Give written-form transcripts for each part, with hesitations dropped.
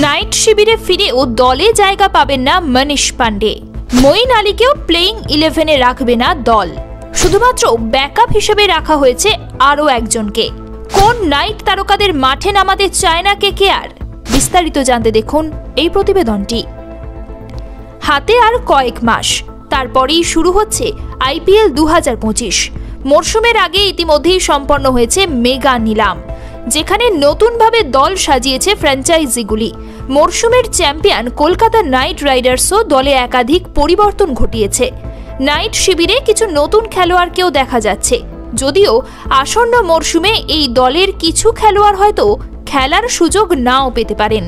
Night শিবিরে ফিরেও দলে জায়গা পাবেন না মনীষ পান্ডে। মঈন আলীকেও প্লেইং 11-এ রাখবে না দল, শুধুমাত্র ব্যাকআপ হিসেবে রাখা হয়েছে আরও একজনকে। কোন নাইট তারকাদের মাঠে নামাতে চায় না কেকেআর? বিস্তারিত জানতে দেখুন এই প্রতিবেদনটি। হাতে আর কয়েক মাস, তারপরেই শুরু হচ্ছে আইপিএল 2025। মরশুমের আগে ইতিমধ্যেই সম্পন্ন হয়েছে মেগা নিলাম, যেখানে নতুনভাবে দল সাজিয়েছে ফ্র্যাঞ্চাইজিগুলি। মরশুমের চ্যাম্পিয়ন কলকাতা নাইট রাইডার্সও দলে একাধিক পরিবর্তন ঘটিয়েছে। নাইট শিবিরে কিছু নতুন খেলোয়াড়কেও দেখা যাচ্ছে, যদিও আসন্ন মরশুমে এই দলের কিছু খেলোয়াড় হয়তো খেলার সুযোগ নাও পেতে পারেন।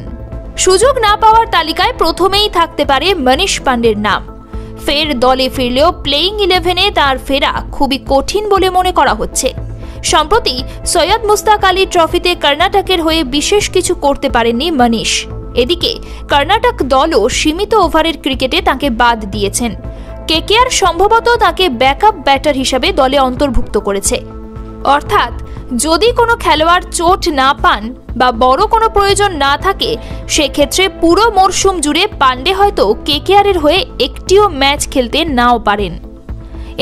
সুযোগ না পাওয়ার তালিকায় প্রথমেই থাকতে পারে মনীষ পান্ডের নাম। ফের দলে ফিরলেও প্লেইং 11-এ তার ফেরা খুবই কঠিন বলে মনে করা হচ্ছে। সম্প্রতি সৈয়দ মুস্তাক আলী ট্রফিতে কর্ণাটকের হয়ে বিশেষ কিছু করতে পারেননি মনীষ। এদিকে কর্ণাটক দলও সীমিত ওভারের ক্রিকেটে তাকে বাদ দিয়েছেন। কেকেআর সম্ভবত তাকে ব্যাকআপ ব্যাটার হিসাবে দলে অন্তর্ভুক্ত করেছে। অর্থাৎ যদি কোনো খেলোয়াড় চোট না পান বা বড় কোনো প্রয়োজন না থাকে, সেক্ষেত্রে পুরো মরশুম জুড়ে পান্ডে হয়তো কেকেআরের হয়ে একটিও ম্যাচ খেলতে নাও পারেন।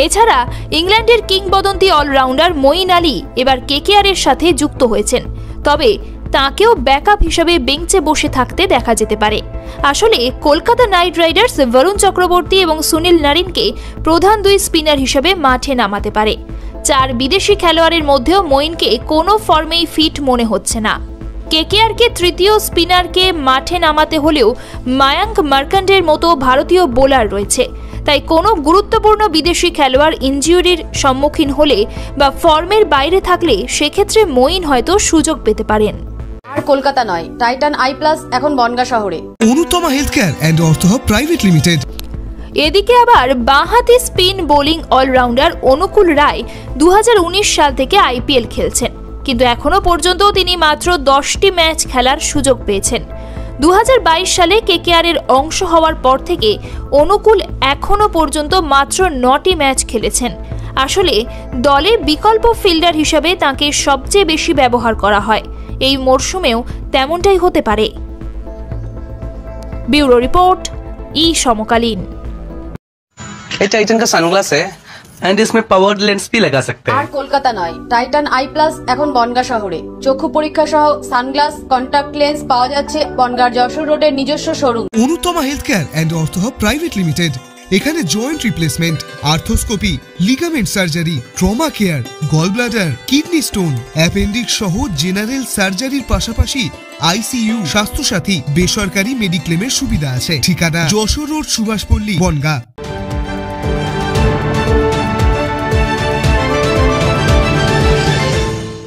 এছাড়া ইংল্যান্ডের কিংবদন্তি অলরাউন্ডার মঈন আলী এবার কেকেআরের সাথে যুক্ত হয়েছেন, তবে তাকেও ব্যাকআপ হিসেবে বেঞ্চে বসে থাকতে দেখা যেতে পারে। আসলে কলকাতা নাইট রাইডার্স বরুণ চক্রবর্তী এবং সুনীল নারিনকে প্রধান দুই স্পিনার হিসেবে মাঠে নামাতে পারে। 4 বিদেশি খেলোয়াড়ের মধ্যেও মঈনকে কোনো ফর্মেই ফিট মনে হচ্ছে না। কেকেআরকে তৃতীয় স্পিনারকে মাঠে নামাতে হলেও মায়াঙ্ক মার্কান্ডের মতো ভারতীয় বোলার রয়েছে, তাই কোনো গুরুত্বপূর্ণ বিদেশি খেলোয়াড় ইনজুরির সম্মুখীন হলে বা ফর্মের বাইরে থাকলে সেক্ষেত্রে মঈন হয়তো সুযোগ পেতে পারেন। আর কলকাতা নয়, টাইটান আই প্লাস এখন বনগাঁ শহরে। Anutama health care and ortho hub private limited. এদিকে আবার বাঁহাতি স্পিন বোলিং অলরাউন্ডার অনুকূল রায় 2019 সাল থেকে আইপিএল খেলছেন, কিন্তু এখনো পর্যন্ত তিনি মাত্র 10টি ম্যাচ খেলার সুযোগ পেয়েছেন। 2022 সালে কেকেআরের অংশ হওয়ার পর থেকে অনুকূল এখনো পর্যন্ত মাত্র 9টি ম্যাচ খেলেছেন। আসলে দলে বিকল্প ফিল্ডার হিসেবে তাকে সবচেয়ে বেশি ব্যবহার করা হয়। এই মরশুমেও তেমনটাই হতে পারে। ব্যুরো রিপোর্ট, ই সমকালীন। ये टाइटन का सनग्लास है एंड इसमें पावर्ड लेंस भी लगा सकते हैं। আর কলকাতা নয়, টাইটান আই প্লাস এখন বনগাঁ শহরে। চক্ষু পরীক্ষা সহ সানগ্লাস, কন্টাক্ট লেন্স পাওয়া যাচ্ছে বনগাঁ যশোর রোডের নিজস্ব showroom Anutama health care and ortho hub private limited. এখানে joint replacement, arthroscopy, ligament surgery, trauma care, gall bladder, kidney stone, appendix সহ জেনারেল সার্জারির পাশাপাশি আইসিইউ, স্বাস্থ্যসাথী, বেসরকারি মেডিক্লেমের সুবিধা আছে। ঠিকানা যশোর রোড, সুভাষপল্লী, বনগাঁ।